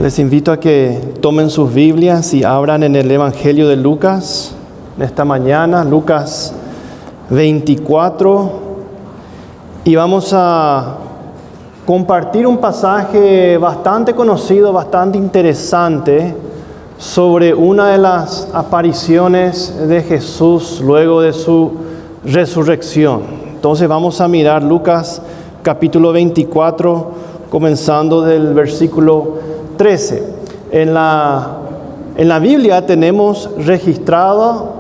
Les invito a que tomen sus Biblias y abran en el Evangelio de Lucas en esta mañana, Lucas 24, y vamos a compartir un pasaje bastante conocido, bastante interesante, sobre una de las apariciones de Jesús luego de su resurrección. Entonces vamos a mirar Lucas capítulo 24, comenzando del versículo 13. En la Biblia tenemos registrada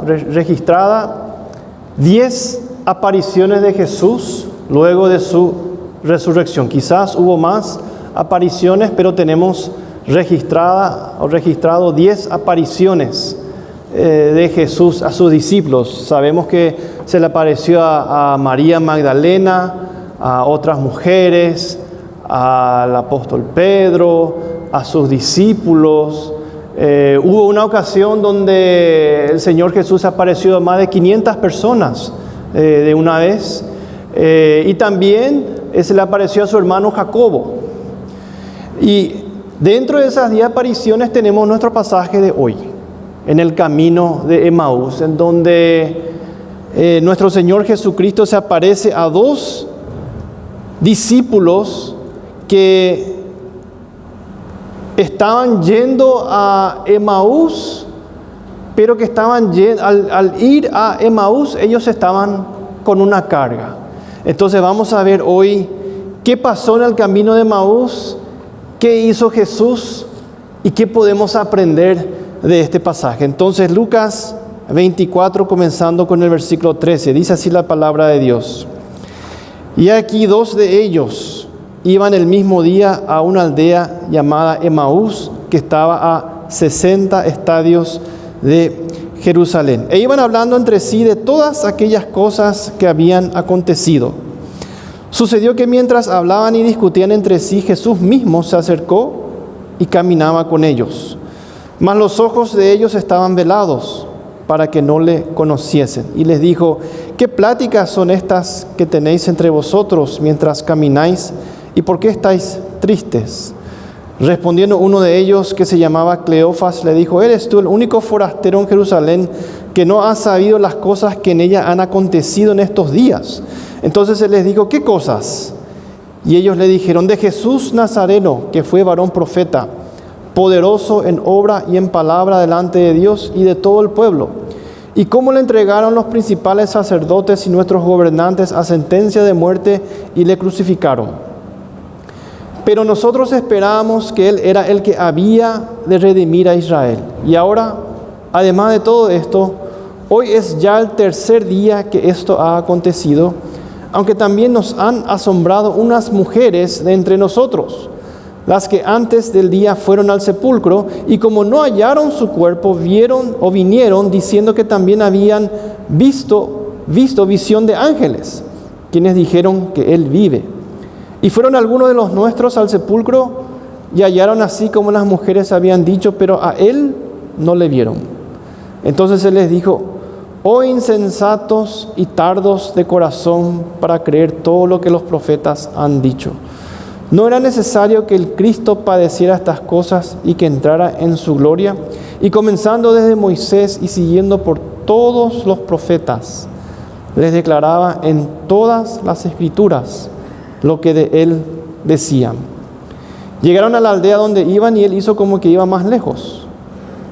10 apariciones de Jesús luego de su resurrección. Quizás hubo más apariciones, pero tenemos registrado 10 apariciones de Jesús a sus discípulos. Sabemos que se le apareció a María Magdalena, a otras mujeres, al apóstol Pedro, a sus discípulos. Hubo una ocasión donde el Señor Jesús apareció a más de 500 personas de una vez, y también se le apareció a su hermano Jacobo. Y dentro de esas 10 apariciones tenemos nuestro pasaje de hoy, en el camino de Emaús, en donde nuestro Señor Jesucristo se aparece a 2 discípulos que estaban yendo a Emaús, pero que al ir a Emaús, ellos estaban con una carga. Entonces vamos a ver hoy qué pasó en el camino de Emaús, qué hizo Jesús y qué podemos aprender de este pasaje. Entonces Lucas 24, comenzando con el versículo 13, dice así la palabra de Dios. Y aquí 2 de ellos iban el mismo día a una aldea llamada Emaús, que estaba a 60 estadios de Jerusalén. E iban hablando entre sí de todas aquellas cosas que habían acontecido. Sucedió que mientras hablaban y discutían entre sí, Jesús mismo se acercó y caminaba con ellos. Mas los ojos de ellos estaban velados para que no le conociesen. Y les dijo: ¿qué pláticas son estas que tenéis entre vosotros mientras camináis? ¿Y por qué estáis tristes? Respondiendo uno de ellos, que se llamaba Cleofas, le dijo: ¿eres tú el único forastero en Jerusalén que no ha sabido las cosas que en ella han acontecido en estos días? Entonces él les dijo: ¿qué cosas? Y ellos le dijeron: de Jesús Nazareno, que fue varón profeta, poderoso en obra y en palabra delante de Dios y de todo el pueblo. Y cómo le entregaron los principales sacerdotes y nuestros gobernantes a sentencia de muerte y le crucificaron. Pero nosotros esperábamos que Él era el que había de redimir a Israel. Y ahora, además de todo esto, hoy es ya el 3er día que esto ha acontecido, aunque también nos han asombrado unas mujeres de entre nosotros, las que antes del día fueron al sepulcro, y como no hallaron su cuerpo, vinieron diciendo que también habían visto visión de ángeles, quienes dijeron que Él vive. Y fueron algunos de los nuestros al sepulcro y hallaron así como las mujeres habían dicho, pero a Él no le vieron. Entonces Él les dijo: oh insensatos y tardos de corazón para creer todo lo que los profetas han dicho. ¿No era necesario que el Cristo padeciera estas cosas y que entrara en su gloria? Y comenzando desde Moisés y siguiendo por todos los profetas, les declaraba en todas las Escrituras lo que de Él decían. Llegaron a la aldea donde iban y Él hizo como que iba más lejos.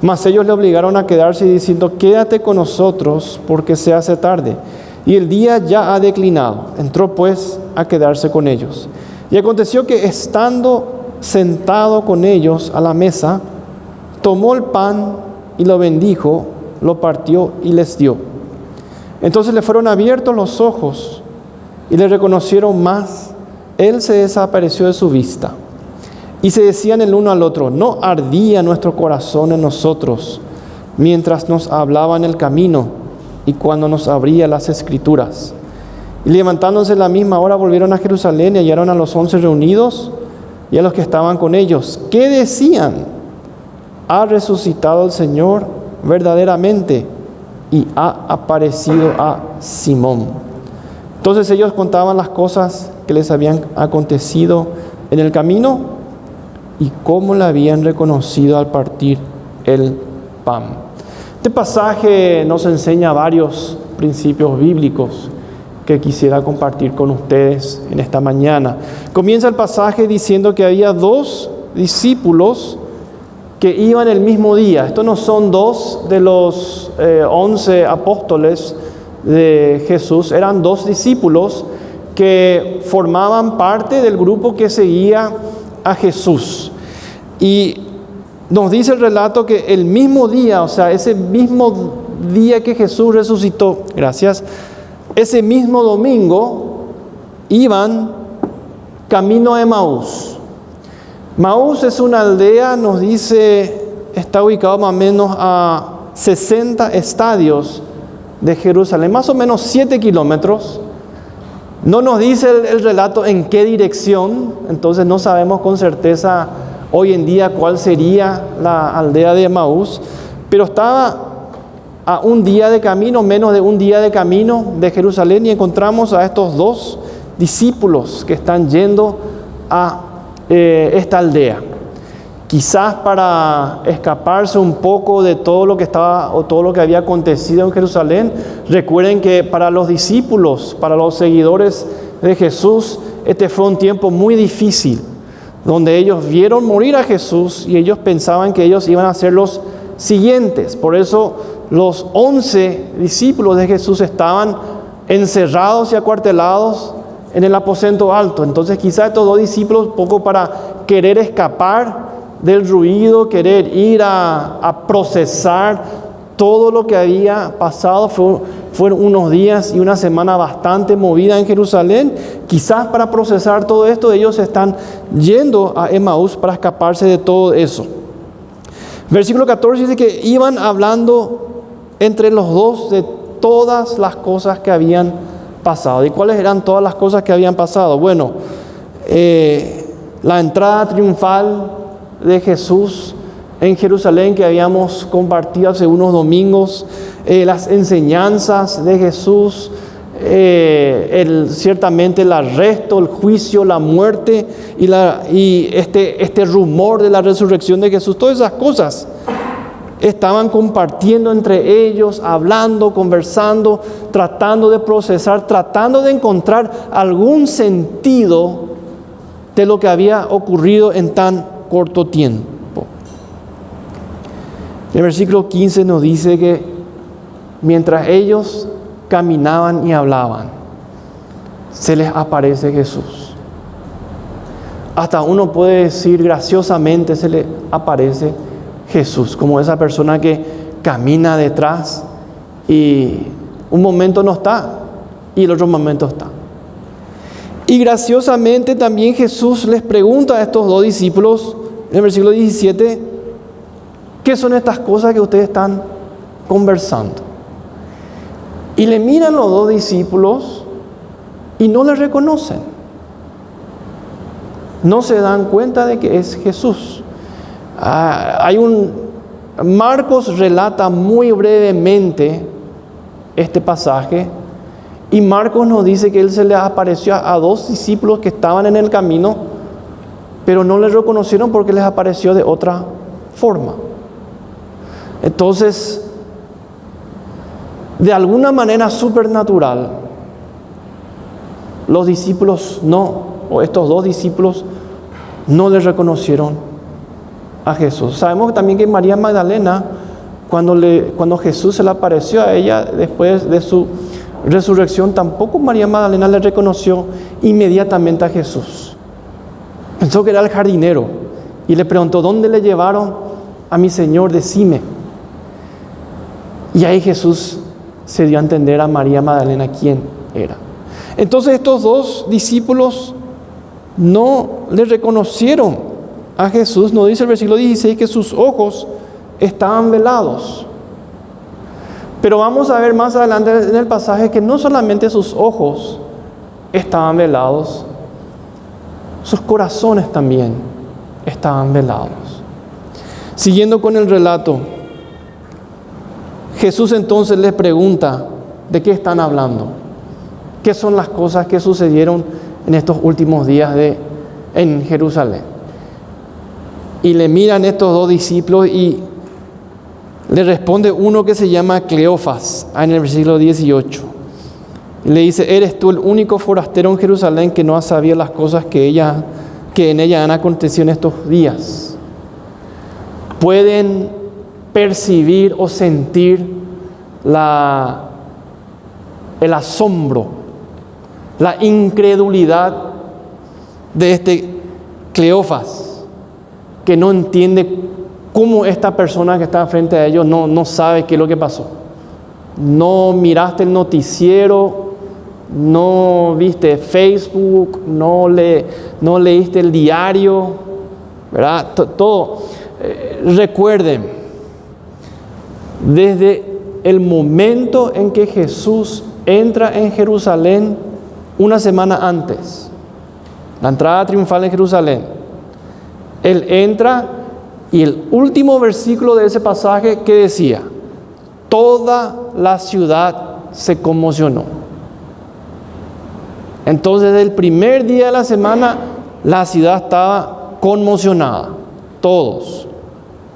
Mas ellos le obligaron a quedarse diciendo: quédate con nosotros porque se hace tarde y el día ya ha declinado. Entró pues a quedarse con ellos. Y aconteció que estando sentado con ellos a la mesa, tomó el pan y lo bendijo, lo partió y les dio. Entonces le fueron abiertos los ojos y le reconocieron más. Él se desapareció de su vista. Y se decían el uno al otro: ¿no ardía nuestro corazón en nosotros mientras nos hablaba en el camino y cuando nos abría las Escrituras? Y levantándose la misma hora volvieron a Jerusalén y hallaron a los 11 reunidos y a los que estaban con ellos. ¿Qué decían? ¿Ha resucitado el Señor verdaderamente? y ha aparecido a Simón. Entonces ellos contaban las cosas que les habían acontecido en el camino y cómo la habían reconocido al partir el pan. Este pasaje nos enseña varios principios bíblicos que quisiera compartir con ustedes en esta mañana. Comienza el pasaje diciendo que había 2 discípulos que iban el mismo día. Estos no son 2 de los 11 apóstoles de Jesús, eran 2 discípulos que formaban parte del grupo que seguía a Jesús. Y nos dice el relato que el mismo día, o sea, ese mismo día que Jesús resucitó, ese mismo domingo iban camino a Emaús. Maús es una aldea, nos dice, está ubicado más o menos a 60 estadios de Jerusalén, más o menos 7 kilómetros. No nos dice el relato en qué dirección, entonces no sabemos con certeza hoy en día cuál sería la aldea de Emaús, pero estaba a un día de camino, menos de un día de camino de Jerusalén, y encontramos a estos 2 discípulos que están yendo a esta aldea. Quizás para escaparse un poco de todo lo que estaba o todo lo que había acontecido en Jerusalén. Recuerden que para los discípulos, para los seguidores de Jesús, este fue un tiempo muy difícil, donde ellos vieron morir a Jesús y ellos pensaban que ellos iban a ser los siguientes. Por eso los 11 discípulos de Jesús estaban encerrados y acuartelados en el aposento alto. Entonces quizás estos 2 discípulos, poco para querer escapar del ruido, querer ir a procesar todo lo que había pasado, fueron unos días y una semana bastante movida en Jerusalén. Quizás para procesar todo esto, ellos están yendo a Emaús para escaparse de todo eso. Versículo 14 dice que iban hablando entre los 2 de todas las cosas que habían pasado. ¿Y cuáles eran todas las cosas que habían pasado? Bueno, la entrada triunfal de Jesús en Jerusalén que habíamos compartido hace unos domingos, las enseñanzas de Jesús, ciertamente el arresto, el juicio, la muerte y este rumor de la resurrección de Jesús. Todas esas cosas estaban compartiendo entre ellos, hablando, conversando, tratando de procesar, tratando de encontrar algún sentido de lo que había ocurrido en tan corto tiempo. El versículo 15 nos dice que mientras ellos caminaban y hablaban, se les aparece Jesús. Hasta uno puede decir graciosamente, se le aparece Jesús, como esa persona que camina detrás y un momento no está y el otro momento está. Y graciosamente también Jesús les pregunta a estos 2 discípulos en el versículo 17, ¿qué son estas cosas que ustedes están conversando? Y le miran los 2 discípulos y no le reconocen. No se dan cuenta de que es Jesús. Marcos relata muy brevemente este pasaje y Marcos nos dice que él se les apareció a 2 discípulos que estaban en el camino, pero no le reconocieron porque les apareció de otra forma. Entonces, de alguna manera supernatural, los discípulos estos 2 discípulos no le reconocieron a Jesús. Sabemos también que María Magdalena, cuando Jesús se le apareció a ella después de su resurrección, tampoco María Magdalena le reconoció inmediatamente a Jesús. Pensó que era el jardinero y le preguntó: ¿dónde le llevaron a mi Señor? Decime. Y ahí Jesús se dio a entender a María Magdalena quién era. Entonces estos 2 discípulos no le reconocieron a Jesús. Nos dice el versículo 16 que sus ojos estaban velados. Pero vamos a ver más adelante en el pasaje que no solamente sus ojos estaban velados, sus corazones también estaban velados. Siguiendo con el relato, Jesús entonces les pregunta, ¿de qué están hablando? ¿Qué son las cosas que sucedieron en estos últimos días en Jerusalén? Y le miran estos dos discípulos y le responde uno que se llama Cleofas, en el versículo 18. Y le dice, ¿eres tú el único forastero en Jerusalén que no ha sabido las cosas que en ella han acontecido en estos días? Pueden percibir o sentir el asombro, la incredulidad de este Cleofas, que no entiende cómo esta persona que está frente a ellos no sabe qué es lo que pasó. No miraste el noticiero, no viste Facebook, no leíste el diario, ¿verdad? Todo. Recuerden, desde el momento en que Jesús entra en Jerusalén, una semana antes, la entrada triunfal en Jerusalén, Él entra y el último versículo de ese pasaje que decía, toda la ciudad se conmocionó. Entonces, desde el primer día de la semana, la ciudad estaba conmocionada. Todos,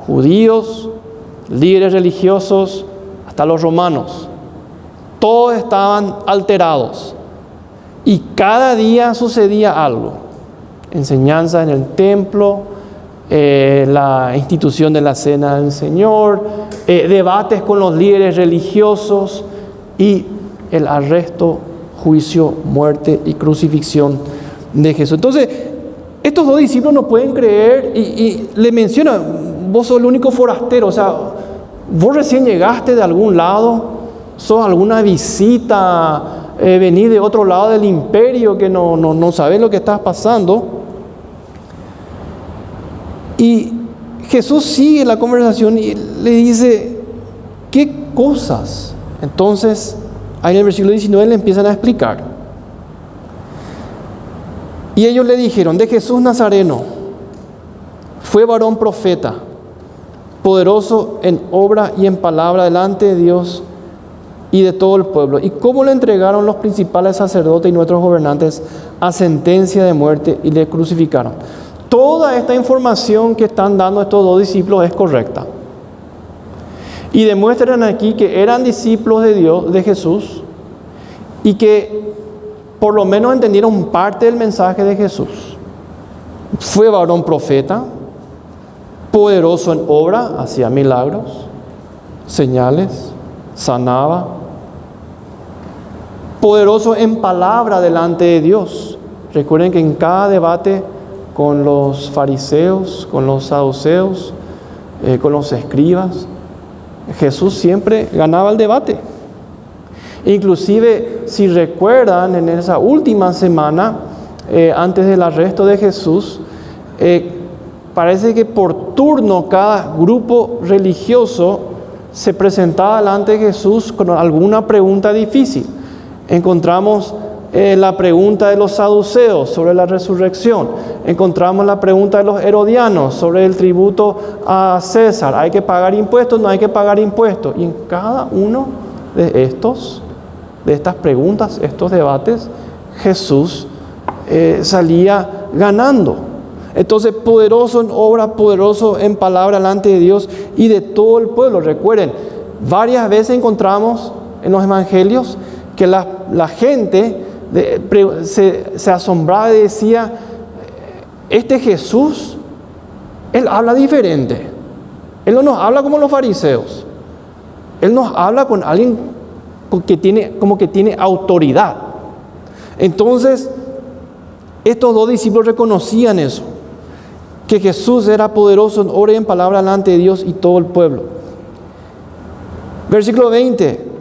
judíos, líderes religiosos, hasta los romanos, todos estaban alterados. Y cada día sucedía algo. Enseñanza en el templo, la institución de la Cena del Señor, debates con los líderes religiosos y el arresto, juicio, muerte y crucifixión de Jesús. Entonces, estos dos discípulos no pueden creer y le mencionan, vos sos el único forastero, o sea, vos recién llegaste de algún lado, sos alguna visita, venís de otro lado del imperio que no sabés lo que está pasando. Y Jesús sigue la conversación y le dice, ¿qué cosas? Entonces, ahí en el versículo 19 le empiezan a explicar. Y ellos le dijeron, de Jesús Nazareno, fue varón profeta, poderoso en obra y en palabra delante de Dios y de todo el pueblo. ¿Y cómo le entregaron los principales sacerdotes y nuestros gobernantes a sentencia de muerte y le crucificaron? Toda esta información que están dando estos dos discípulos es correcta. Y demuestran aquí que eran discípulos de Dios, de Jesús, y que por lo menos entendieron parte del mensaje de Jesús. Fue varón profeta, poderoso en obra, hacía milagros, señales, sanaba, poderoso en palabra delante de Dios. Recuerden que en cada debate con los fariseos, con los saduceos, con los escribas, Jesús siempre ganaba el debate. Inclusive, si recuerdan, en esa última semana, antes del arresto de Jesús, parece que por turno cada grupo religioso se presentaba delante de Jesús con alguna pregunta difícil. Encontramos la pregunta de los saduceos sobre la resurrección. Encontramos la pregunta de los herodianos sobre el tributo a César. ¿Hay que pagar impuestos? ¿No hay que pagar impuestos? Y en cada uno de estas preguntas, estos debates, Jesús salía ganando. Entonces, poderoso en obra, poderoso en palabra delante de Dios y de todo el pueblo. Recuerden, varias veces encontramos en los evangelios que la gente se asombraba y decía, este Jesús, Él habla diferente. Él no nos habla como los fariseos. Él nos habla con alguien que tiene autoridad. Entonces, estos dos discípulos reconocían eso, que Jesús era poderoso en obra y en palabra delante de Dios y todo el pueblo. Versículo 20.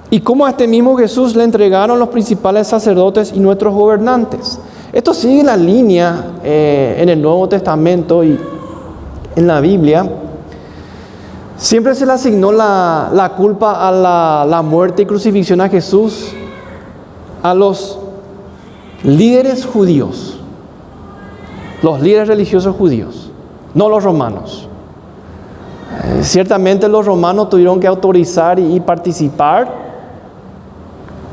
Y cómo a este mismo Jesús le entregaron los principales sacerdotes y nuestros gobernantes. Esto sigue la línea en el Nuevo Testamento y en la Biblia. Siempre se le asignó la culpa a la muerte y crucifixión a Jesús a los líderes judíos, los líderes religiosos judíos, no los romanos. Ciertamente los romanos tuvieron que autorizar y participar,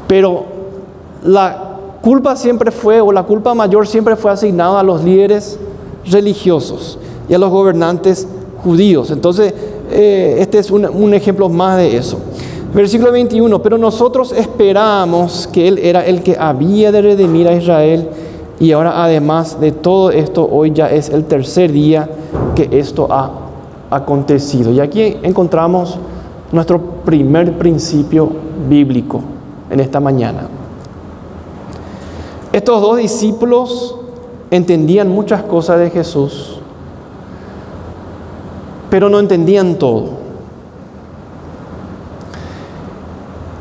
pero la culpa siempre fue, o la culpa mayor siempre fue asignada a los líderes religiosos y a los gobernantes judíos. Entonces, este es un ejemplo más de eso. Versículo 21, pero nosotros esperábamos que Él era el que había de redimir a Israel, y ahora además de todo esto, hoy ya es el tercer día que esto ha acontecido. Y aquí encontramos nuestro primer principio bíblico en esta mañana. Estos dos discípulos entendían muchas cosas de Jesús, pero no entendían todo.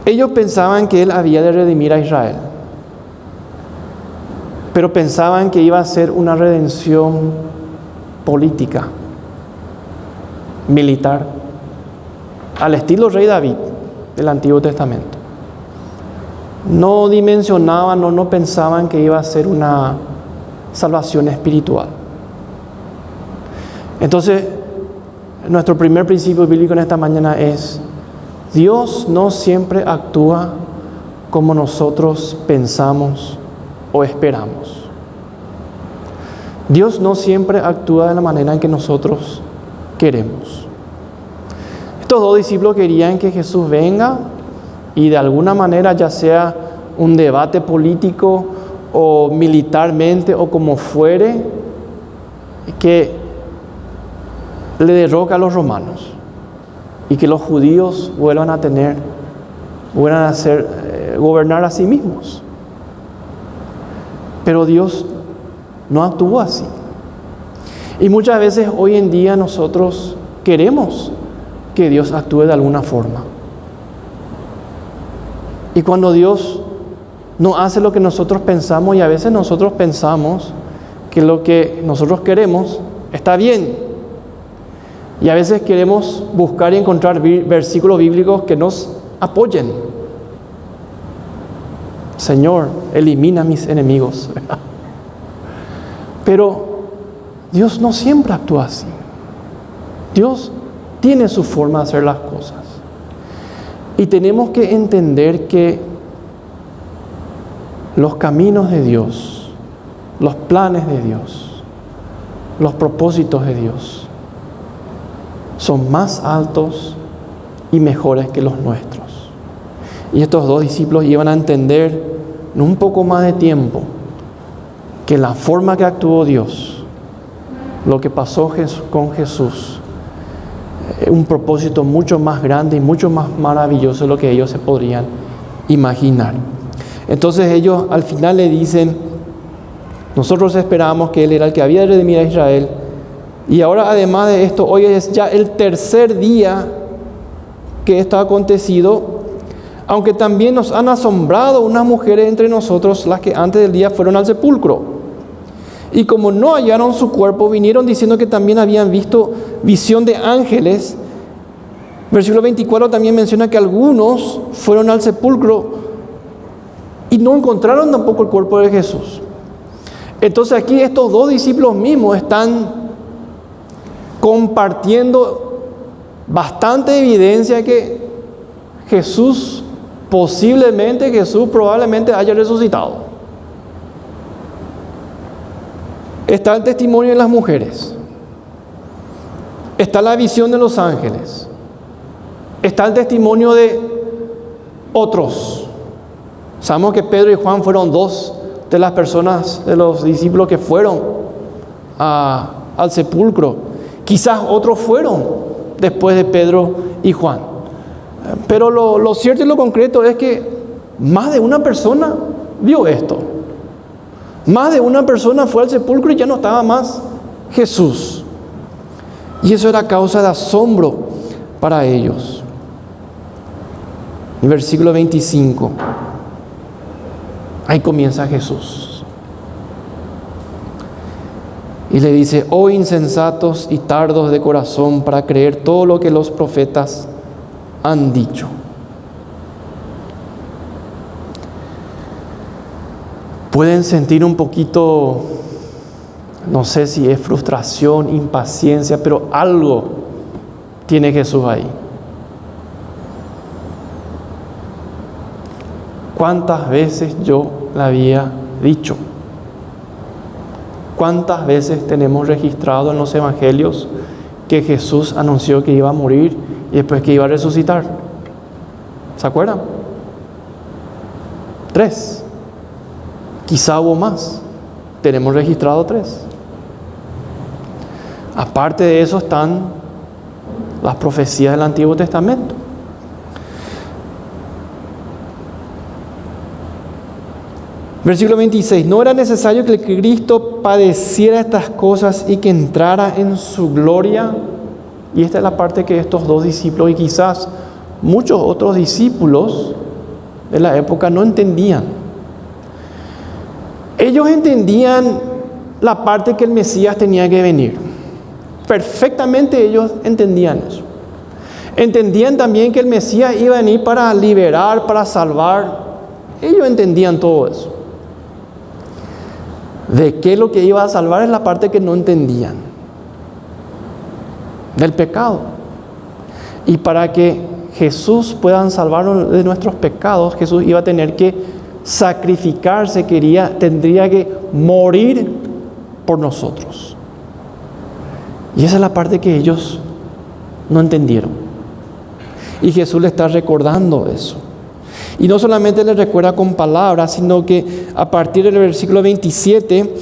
Ellos pensaban que Él había de redimir a Israel, pero pensaban que iba a ser una redención política, militar, al estilo rey David del Antiguo Testamento. No dimensionaban o no pensaban que iba a ser una salvación espiritual. Entonces, nuestro primer principio bíblico en esta mañana es: Dios no siempre actúa como nosotros pensamos o esperamos. Dios no siempre actúa de la manera en que nosotros queremos. Estos dos discípulos querían que Jesús venga y de alguna manera, ya sea un debate político o militarmente o como fuere, que le derroque a los romanos y que los judíos vuelvan a gobernar a sí mismos. Pero Dios no actuó así. Y muchas veces hoy en día nosotros queremos que Dios actúe de alguna forma. Y cuando Dios no hace lo que nosotros pensamos, y a veces nosotros pensamos que lo que nosotros queremos está bien, y a veces queremos buscar y encontrar versículos bíblicos que nos apoyen. Señor, elimina a mis enemigos. Pero Dios no siempre actúa así. Dios tiene su forma de hacer las cosas. Y tenemos que entender que los caminos de Dios, los planes de Dios, los propósitos de Dios son más altos y mejores que los nuestros. Y estos dos discípulos iban a entender en un poco más de tiempo que la forma que actuó Dios, lo que pasó con Jesús, un propósito mucho más grande y mucho más maravilloso de lo que ellos se podrían imaginar. Entonces ellos al final le dicen: nosotros esperábamos que Él era el que había de redimir a Israel, y ahora además de esto, hoy es ya el tercer día que esto ha acontecido, aunque también nos han asombrado unas mujeres entre nosotros, las que antes del día fueron al sepulcro. Y como no hallaron su cuerpo, vinieron diciendo que también habían visto visión de ángeles. Versículo 24 también menciona que algunos fueron al sepulcro y no encontraron tampoco el cuerpo de Jesús. Entonces aquí estos dos discípulos mismos están compartiendo bastante evidencia que Jesús probablemente haya resucitado. Está el testimonio de las mujeres, está la visión de los ángeles, está el testimonio de otros. Sabemos que Pedro y Juan fueron dos de las personas, de los discípulos que fueron al sepulcro. Quizás otros fueron después de Pedro y Juan. Pero lo cierto y lo concreto es que más de una persona vio esto. Más de una persona fue al sepulcro y ya no estaba más Jesús. Y eso era causa de asombro para ellos. En versículo 25, ahí comienza Jesús. Y le dice: oh insensatos y tardos de corazón para creer todo lo que los profetas han dicho. Pueden sentir un poquito, no sé si es frustración, impaciencia, pero algo tiene Jesús ahí. ¿Cuántas veces yo le había dicho? ¿Cuántas veces tenemos registrado en los evangelios que Jesús anunció que iba a morir y después que iba a resucitar? ¿Se acuerdan? 3. Quizá hubo más. Tenemos registrado 3. Aparte de eso están las profecías del Antiguo Testamento. Versículo 26. No era necesario que el Cristo padeciera estas cosas y que entrara en su gloria. Y esta es la parte que estos 2 discípulos y quizás muchos otros discípulos de la época no entendían. Ellos entendían la parte que el Mesías tenía que venir. Perfectamente ellos entendían eso. Entendían también que el Mesías iba a venir para liberar, para salvar. Ellos entendían todo eso. De qué lo que iba a salvar es la parte que no entendían. Del pecado. Y para que Jesús pueda salvarnos de nuestros pecados, Jesús iba a tener que sacrificarse, tendría que morir por nosotros. Y esa es la parte que ellos no entendieron. Y Jesús le está recordando eso. Y no solamente le recuerda con palabras, sino que a partir del versículo 27,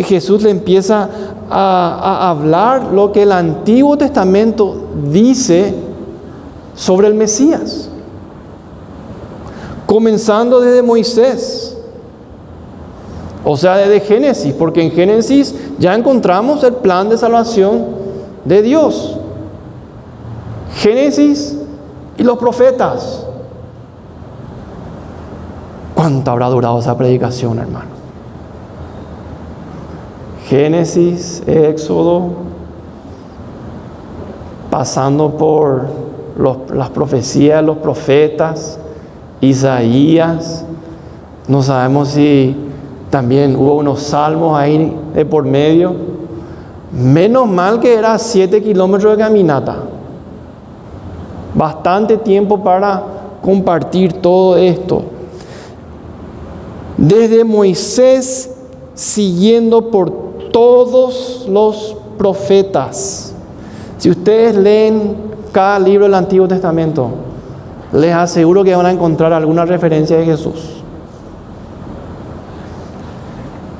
Jesús le empieza a hablar lo que el Antiguo Testamento dice sobre el Mesías. Comenzando desde Moisés. O sea, desde Génesis, porque en Génesis ya encontramos el plan de salvación de Dios. Génesis y los profetas. ¿Cuánto habrá durado esa predicación, hermano? Génesis, Éxodo, pasando por las profecías de los profetas, Isaías. No sabemos si también hubo unos salmos ahí de por medio. Menos mal que era 7 kilómetros de caminata. Bastante tiempo para compartir todo esto. Desde Moisés, siguiendo por todos los profetas. Si ustedes leen cada libro del Antiguo Testamento, les aseguro que van a encontrar alguna referencia de Jesús.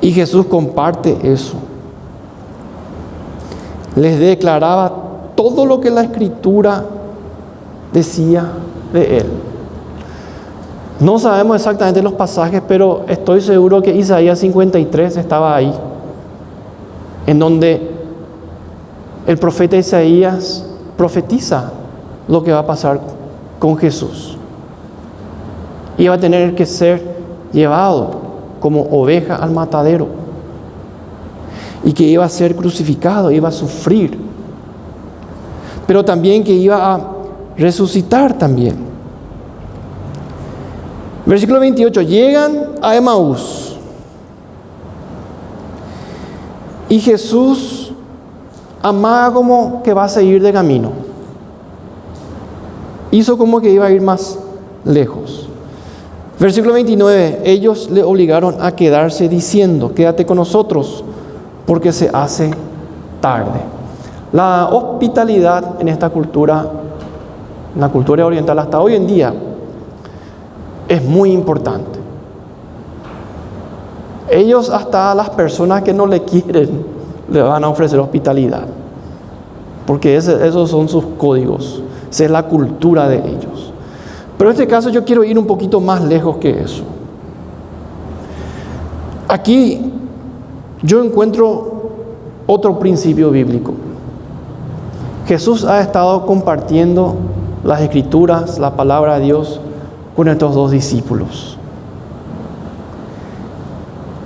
Y Jesús comparte eso. Les declaraba todo lo que la Escritura decía de Él. No sabemos exactamente los pasajes, pero estoy seguro que Isaías 53 estaba ahí, en donde el profeta Isaías profetiza lo que va a pasar con Jesús. Iba a tener que ser llevado como oveja al matadero, y que iba a ser crucificado, iba a sufrir, pero también que iba a resucitar también. Versículo 28, llegan a Emaús y Jesús amaba como que va a seguir de camino. Hizo como que iba a ir más lejos. Versículo 29, ellos le obligaron a quedarse diciendo, quédate con nosotros porque se hace tarde. La hospitalidad en esta cultura, en la cultura oriental hasta hoy en día, es muy importante. Ellos hasta a las personas que no le quieren le van a ofrecer hospitalidad, porque esos son sus códigos, esa es la cultura de ellos. Pero en este caso yo quiero ir un poquito más lejos que eso. Aquí yo encuentro otro principio bíblico. Jesús ha estado compartiendo las Escrituras, la palabra de Dios, con estos 2 discípulos.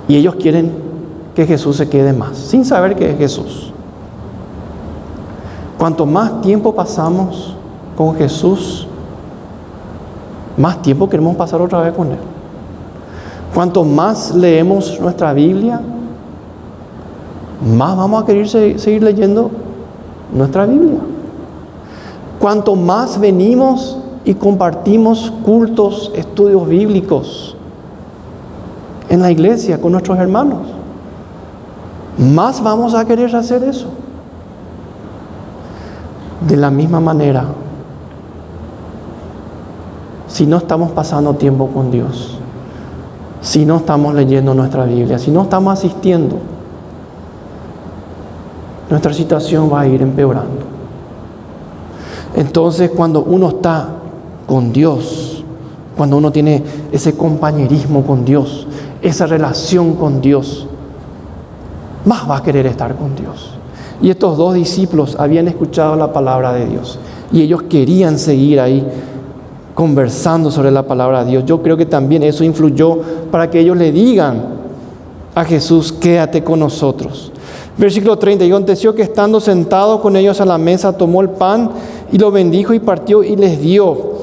Y ellos quieren que Jesús se quede más, sin saber que es Jesús. Cuanto más tiempo pasamos con Jesús, más tiempo queremos pasar otra vez con Él. Cuanto más leemos nuestra Biblia, más vamos a querer seguir leyendo nuestra Biblia. cuanto más venimos y compartimos cultos, estudios bíblicos en la iglesia con nuestros hermanos, más vamos a querer hacer eso. De la misma manera, si no estamos pasando tiempo con Dios, si no estamos leyendo nuestra Biblia, si no estamos asistiendo, nuestra situación va a ir empeorando. Entonces, cuando uno está con Dios, cuando uno tiene ese compañerismo con Dios, esa relación con Dios, más va a querer estar con Dios. Y estos dos discípulos habían escuchado la palabra de Dios y ellos querían seguir ahí conversando sobre la palabra de Dios. Yo creo que también eso influyó para que ellos le digan a Jesús: quédate con nosotros. Versículo 30, y aconteció que estando sentado con ellos a la mesa, tomó el pan y lo bendijo y partió y les dio.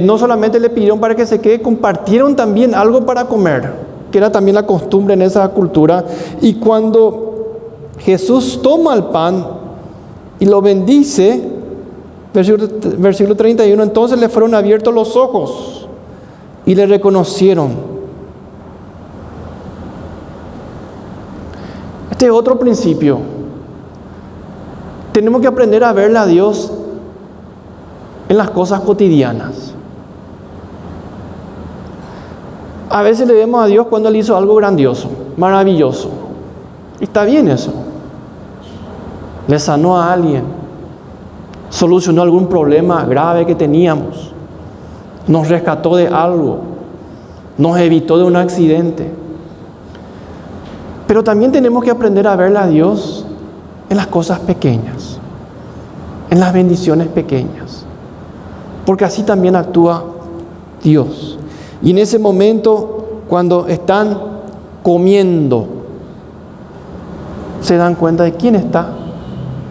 No solamente le pidieron para que se quede, compartieron también algo para comer, que era también la costumbre en esa cultura. Y cuando Jesús toma el pan y lo bendice, versículo 31, entonces le fueron abiertos los ojos y le reconocieron. Este es otro principio. Tenemos que aprender a verle a Dios en las cosas cotidianas. A veces le vemos a Dios cuando Él hizo algo grandioso, maravilloso. Y está bien eso. Le sanó a alguien, solucionó algún problema grave que teníamos, nos rescató de algo, nos evitó de un accidente. Pero también tenemos que aprender a verle a Dios en las cosas pequeñas, en las bendiciones pequeñas, porque así también actúa Dios. Y en ese momento, cuando están comiendo, se dan cuenta de quién está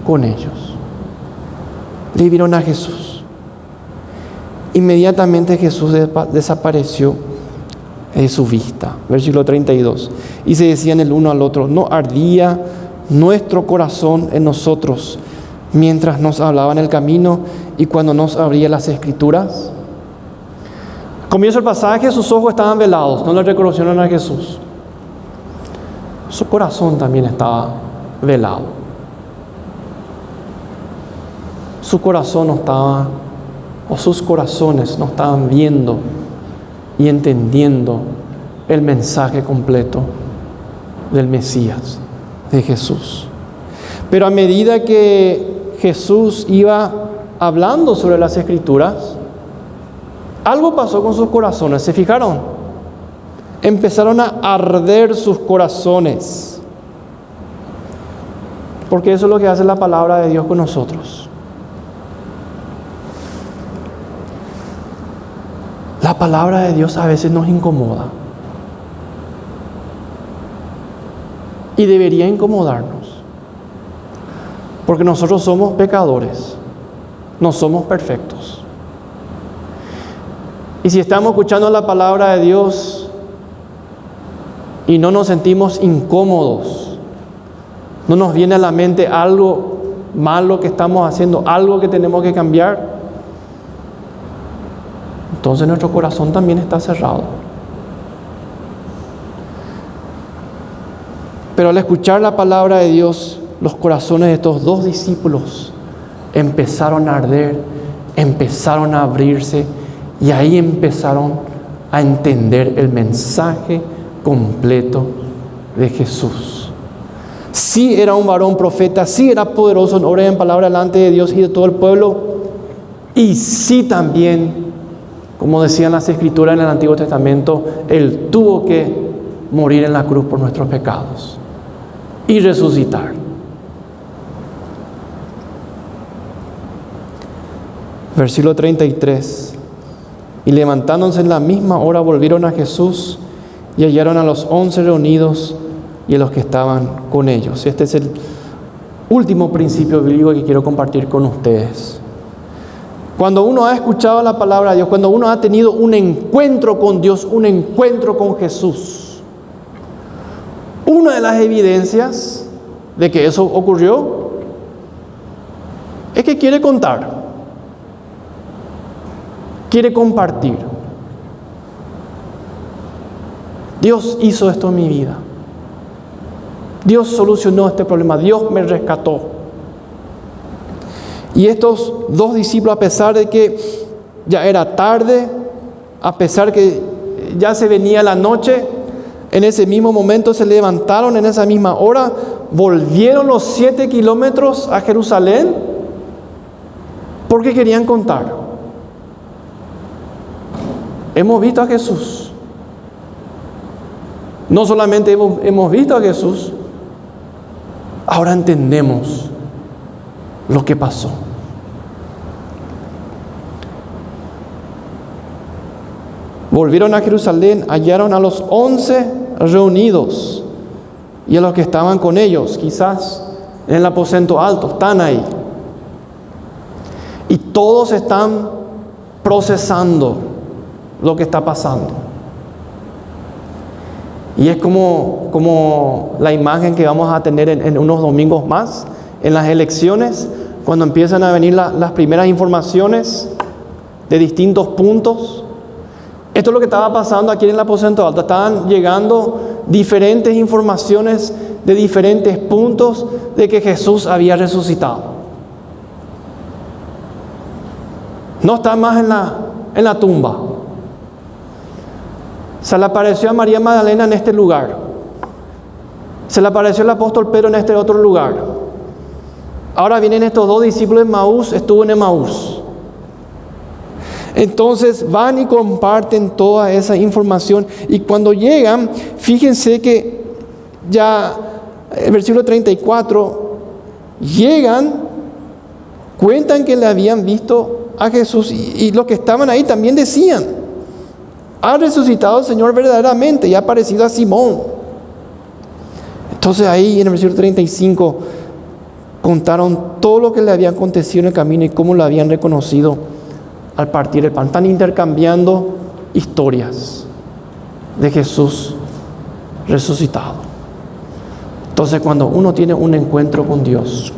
con ellos. Le vieron a Jesús. Inmediatamente Jesús desapareció de su vista. Versículo 32. Y se decían el uno al otro: ¿no ardía nuestro corazón en nosotros mientras nos hablaba en el camino y cuando nos abría las Escrituras? Comienza el pasaje, sus ojos estaban velados, no le reconocieron a Jesús. Su corazón también estaba velado. Su corazón no estaba, o sus corazones no estaban viendo y entendiendo el mensaje completo del Mesías, de Jesús. Pero a medida que Jesús iba hablando sobre las Escrituras, algo pasó con sus corazones. ¿Se fijaron? Empezaron a arder sus corazones. Porque eso es lo que hace la palabra de Dios con nosotros. La palabra de Dios a veces nos incomoda. Y debería incomodarnos. Porque nosotros somos pecadores. No somos perfectos. Y si estamos escuchando la palabra de Dios y no nos sentimos incómodos, no nos viene a la mente algo malo que estamos haciendo, algo que tenemos que cambiar, entonces nuestro corazón también está cerrado. Pero al escuchar la palabra de Dios, los corazones de estos dos discípulos empezaron a arder, empezaron a abrirse, y ahí empezaron a entender el mensaje completo de Jesús. Sí era un varón profeta, sí era poderoso en obra y en palabra delante de Dios y de todo el pueblo, y sí también, como decían las Escrituras en el Antiguo Testamento, Él tuvo que morir en la cruz por nuestros pecados y resucitar. Versículo 33. Y levantándose en la misma hora volvieron a Jesús y hallaron a los 11 reunidos y a los que estaban con ellos. Este es el último principio bíblico que quiero compartir con ustedes. Cuando uno ha escuchado la palabra de Dios, cuando uno ha tenido un encuentro con Dios, un encuentro con Jesús, una de las evidencias de que eso ocurrió es que quiere contar. quiere compartir. Dios hizo esto en mi vida. Dios solucionó este problema. Dios me rescató. Y estos dos discípulos, a pesar de que ya era tarde, a pesar que ya se venía la noche, en ese mismo momento se levantaron, en esa misma hora, volvieron los 7 kilómetros a Jerusalén, porque querían contar. Hemos visto a Jesús. No solamente hemos visto a Jesús, ahora entendemos lo que pasó. Volvieron a Jerusalén, hallaron a los 11 reunidos y a los que estaban con ellos, quizás en el aposento alto, están ahí. Y todos están procesando lo que está pasando. Y es como la imagen que vamos a tener en unos domingos más, en las elecciones, cuando empiezan a venir las primeras informaciones de distintos puntos. Esto es lo que estaba pasando aquí en el aposento alto. Estaban llegando diferentes informaciones de diferentes puntos de que Jesús había resucitado. No está más en la tumba. Se le apareció a María Magdalena en este lugar. Se le apareció al apóstol Pedro en este otro lugar. Ahora vienen estos dos discípulos de Emaús, estuvo en Emaús. Entonces van y comparten toda esa información. Y cuando llegan, fíjense que ya el versículo 34, llegan, cuentan que le habían visto a Jesús. Y los que estaban ahí también decían: ha resucitado el Señor verdaderamente y ha aparecido a Simón. Entonces ahí en el versículo 35 contaron todo lo que le había acontecido en el camino y cómo lo habían reconocido al partir el pan. Están intercambiando historias de Jesús resucitado. Entonces cuando uno tiene un encuentro con Dios,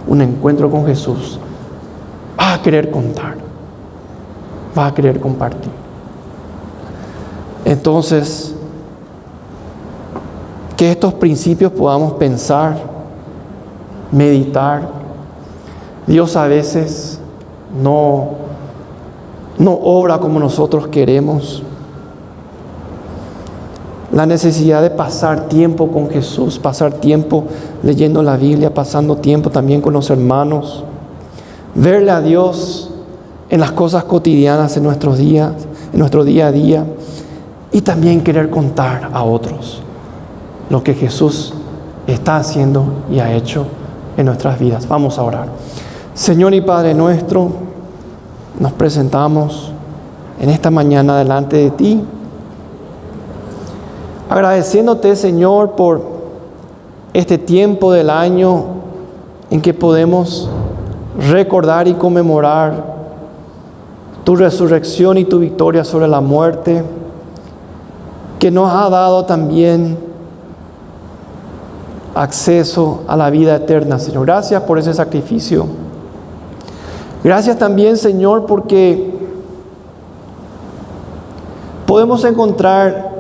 un encuentro con Jesús, va a querer contar, va a querer compartir. Entonces, que estos principios podamos pensar, meditar. Dios a veces no obra como nosotros queremos. La necesidad de pasar tiempo con Jesús, pasar tiempo leyendo la Biblia, pasando tiempo también con los hermanos, verle a Dios en las cosas cotidianas en nuestros días, en nuestro día a día, y también querer contar a otros lo que Jesús está haciendo y ha hecho en nuestras vidas. Vamos a orar. Señor y Padre nuestro, nos presentamos en esta mañana delante de ti, agradeciéndote, Señor, por este tiempo del año en que podemos recordar y conmemorar tu resurrección y tu victoria sobre la muerte, que nos ha dado también acceso a la vida eterna, Señor. Gracias por ese sacrificio. Gracias también, Señor, porque podemos encontrar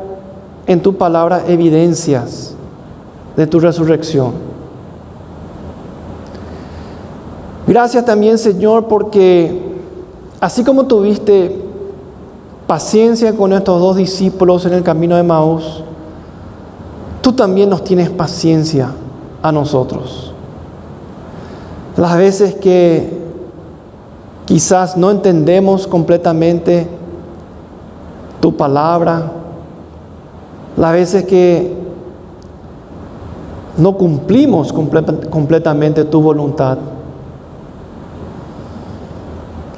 en tu palabra evidencias de tu resurrección. Gracias también, Señor, porque así como tuviste paciencia con estos dos discípulos en el camino de Emaús, tú también nos tienes paciencia a nosotros. Las veces que quizás no entendemos completamente tu palabra, las veces que no cumplimos completamente tu voluntad,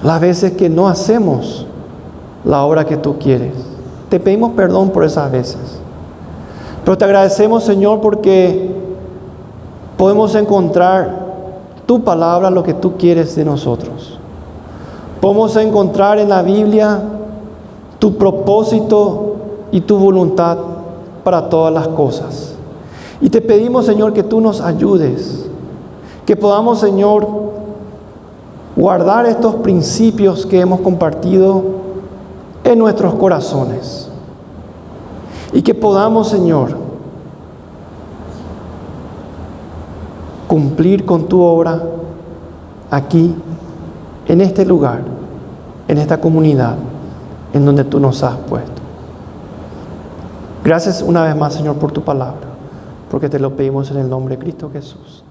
las veces que no hacemos la obra que tú quieres. Te pedimos perdón por esas veces. Pero te agradecemos, Señor, porque podemos encontrar tu palabra, lo que tú quieres de nosotros. Podemos encontrar en la Biblia tu propósito y tu voluntad para todas las cosas. Y te pedimos, Señor, que tú nos ayudes, que podamos, Señor, guardar estos principios que hemos compartido en nuestros corazones. Y que podamos, Señor, cumplir con tu obra aquí, en este lugar, en esta comunidad, en donde tú nos has puesto. Gracias una vez más, Señor, por tu palabra, porque te lo pedimos en el nombre de Cristo Jesús.